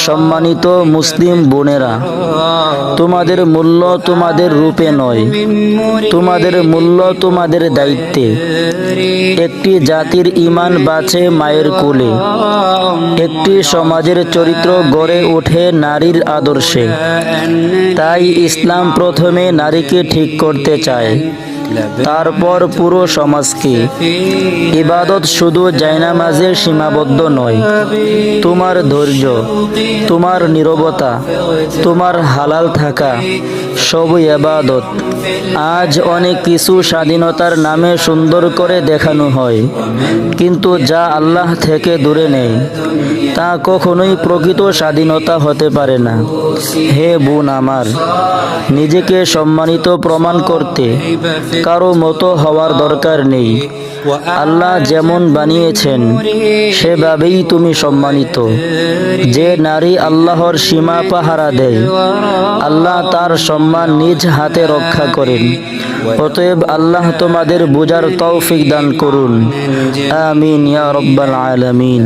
সম্মানিত মুসলিম বোনেরা, তোমাদের মূল্য তোমাদের রূপে নয়, তোমাদের মূল্য তোমাদের দায়িত্বে। একটি জাতির ঈমান বাঁচে মায়ের কোলে, একটি সমাজের চরিত্র গড়ে ওঠে নারীর আদর্শে। তাই ইসলাম প্রথমে নারীকে ঠিক করতে চায়, তারপর পুরো সমাজকে। ইবাদত শুধু জায়নামাজে সীমাবদ্ধ নয়, তোমার ধৈর্য, তোমার নীরবতা, তোমার হালাল থাকা সবই ইবাদত। আজ অনেক কিছু স্বাধীনতার নামে সুন্দর করে দেখানো হয়, কিন্তু যা আল্লাহ থেকে দূরে নেই তা কখনোই প্রকৃত স্বাধীনতা হতে পারে না। হে বোন আমার, নিজেকে সম্মানিত প্রমাণ করতে কারো মতো হওয়ার দরকার নেই। আল্লাহ যেমন বানিয়েছেন সেভাবেই তুমি সম্মানিত। যে নারী আল্লাহর সীমা পাহারা দেয়, আল্লাহ তার সম্মান নিজ হাতে রক্ষা করেন। অতএব আল্লাহ তোমাদের বোঝার তৌফিক দান করুন। আমিন ইয়া রাব্বাল আলামিন।